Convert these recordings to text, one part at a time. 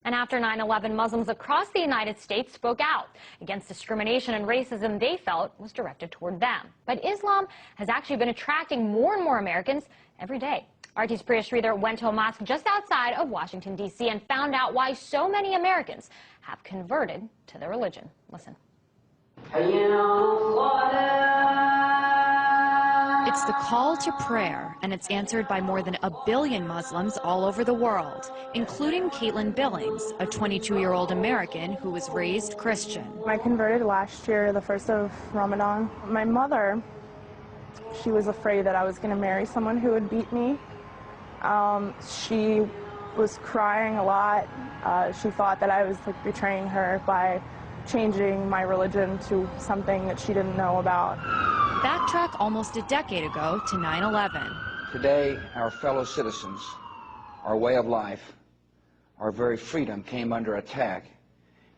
And after 9/11, Muslims across the United States spoke out against discrimination and racism they felt was directed toward them. But Islam has actually been attracting more and more Americans every day. RT's Priya Sridhar went to a mosque just outside of Washington, D.C. and found out why so many Americans have converted to their religion. Listen. It's the call to prayer, and it's answered by more than 1 billion Muslims all over the world, including Caitlin Billings, a 22-year-old American who was raised Christian. I converted last year, the 1st of Ramadan. My mother, she was afraid that I was going to marry someone who would beat me. She was crying a lot. She thought that I was betraying her by changing my religion to something that she didn't know about. Backtrack almost a decade ago to 9/11. Today, our fellow citizens, our way of life, our very freedom came under attack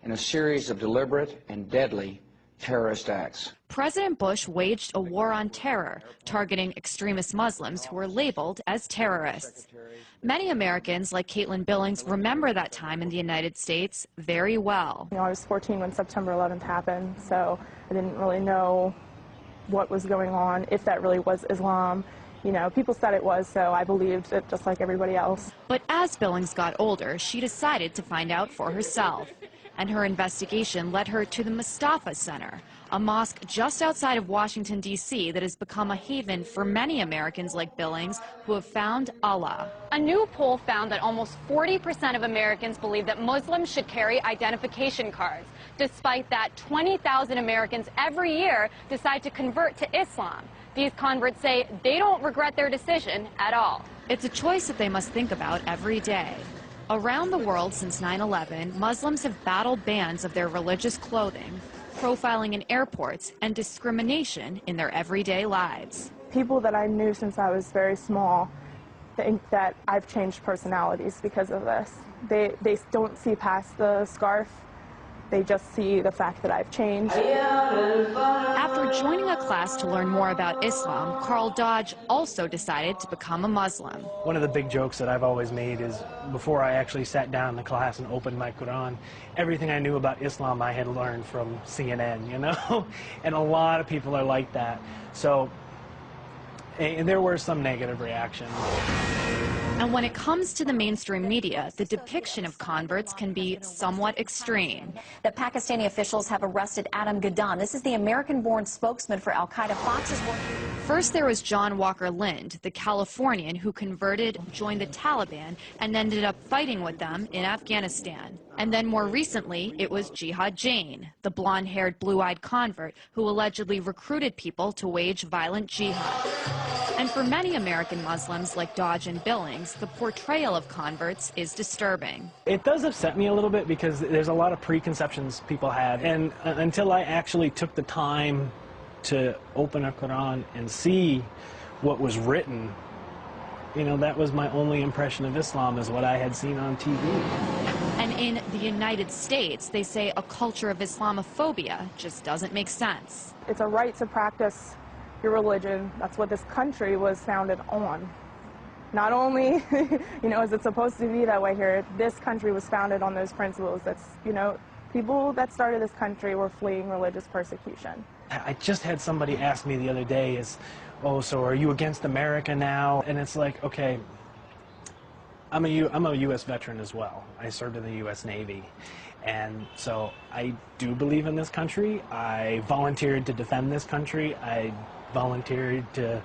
in a series of deliberate and deadly terrorist acts. President Bush waged a war on terror, targeting extremist Muslims who were labeled as terrorists. Many Americans, like Caitlin Billings, remember that time in the United States very well. I was 14 when September 11th happened, so I didn't really know what was going on, if that really was Islam. People said it was, so I believed it just like everybody else. But as Billings got older, she decided to find out for herself. And her investigation led her to the Mustafa Center, a mosque just outside of Washington, D.C. that has become a haven for many Americans like Billings who have found Allah. A new poll found that almost 40% of Americans believe that Muslims should carry identification cards. Despite that, 20,000 Americans every year decide to convert to Islam. These converts say they don't regret their decision at all. It's a choice that they must think about every day. Around the world since 9/11, Muslims have battled bans of their religious clothing, profiling in airports, and discrimination in their everyday lives. People that I knew since I was very small think that I've changed personalities because of this. They don't see past the scarf. They just see the fact that I've changed. After joining a class to learn more about Islam, Carl Dodge also decided to become a Muslim. One of the big jokes that I've always made is before I actually sat down in the class and opened my Quran, everything I knew about Islam I had learned from CNN, And a lot of people are like that. So, and there were some negative reactions. And when it comes to the mainstream media, the depiction of converts can be somewhat extreme. That Pakistani officials have arrested Adam Gaddan. This is the American-born spokesman for Al-Qaeda. Fox is working. First, there was John Walker Lind, the Californian who converted, joined the Taliban, and ended up fighting with them in Afghanistan. And then more recently, it was Jihad Jain, the blonde-haired, blue-eyed convert who allegedly recruited people to wage violent jihad. And for many American Muslims like Dodge and Billings, the portrayal of converts is disturbing. It does upset me a little bit because there's a lot of preconceptions people have. And until I actually took the time to open a Quran and see what was written, that was my only impression of Islam, is what I had seen on TV. And in the United States, they say a culture of Islamophobia just doesn't make sense. It's a right to practice your religion. That's what this country was founded on. Not only, is it supposed to be that way here, this country was founded on those principles. That's, people that started this country were fleeing religious persecution. I just had somebody ask me the other day, oh, so are you against America now? And it's like, okay, I'm a U.S. veteran as well. I served in the U.S. Navy. And so I do believe in this country. I volunteered to defend this country. I volunteered to,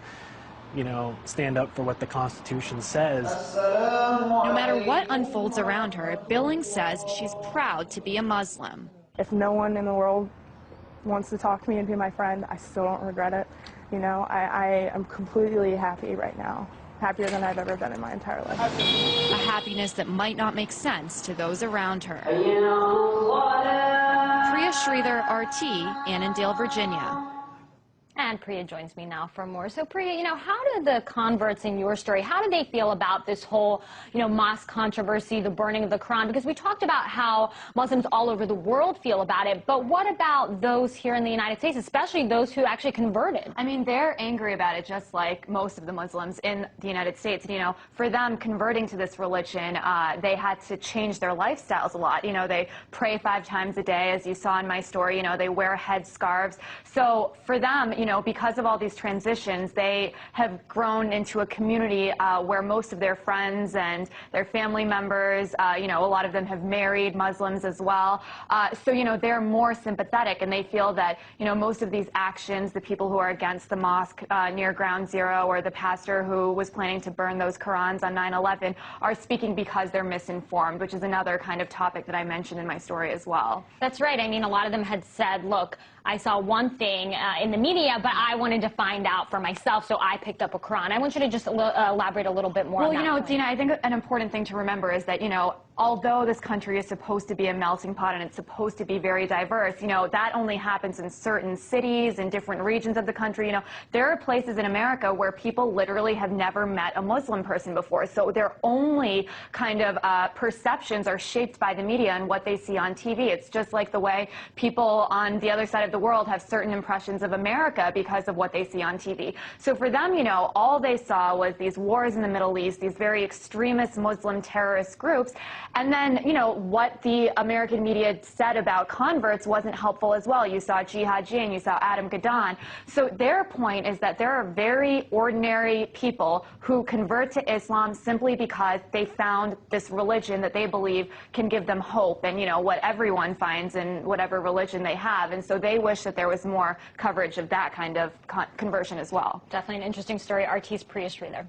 stand up for what the Constitution says. No matter what unfolds around her, Billings says she's proud to be a Muslim. If no one in the world wants to talk to me and be my friend, I still don't regret it. I am completely happy right now. Happier than I've ever been in my entire life. A happiness that might not make sense to those around her. Priya Sridhar, RT, Annandale, Virginia. And Priya joins me now for more. So Priya, how do the converts in your story, how do they feel about this whole, mosque controversy, the burning of the Quran? Because we talked about how Muslims all over the world feel about it, but what about those here in the United States, especially those who actually converted? I mean, they're angry about it just like most of the Muslims in the United States. For them, converting to this religion, they had to change their lifestyles a lot. They pray 5 times a day, as you saw in my story. They wear headscarves. So for them, because of all these transitions, they have grown into a community where most of their friends and their family members, a lot of them have married Muslims as well. So, they're more sympathetic, and they feel that, most of these actions, the people who are against the mosque near Ground Zero, or the pastor who was planning to burn those Qurans on 9/11, are speaking because they're misinformed, which is another kind of topic that I mentioned in my story as well. That's right. I mean, a lot of them had said, look, I saw one thing in the media, but I wanted to find out for myself, so I picked up a Quran. I want you to just elaborate a little bit more on that. Well, Dina, I think an important thing to remember is that, although this country is supposed to be a melting pot and it's supposed to be very diverse, that only happens in certain cities and different regions of the country. There are places in America where people literally have never met a Muslim person before, so their only kind of perceptions are shaped by the media and what they see on TV. It's just like the way people on the other side of the world have certain impressions of America because of what they see on TV. So for them, all they saw was these wars in the Middle East, these very extremist Muslim terrorist groups, and then, what the American media said about converts wasn't helpful as well. You saw Jihad Jain, you saw Adam Gadon. So their point is that there are very ordinary people who convert to Islam simply because they found this religion that they believe can give them hope and, what everyone finds in whatever religion they have. And so they wish that there was more coverage of that kind of conversion as well. Definitely an interesting story. RT's Priya Sridhar there.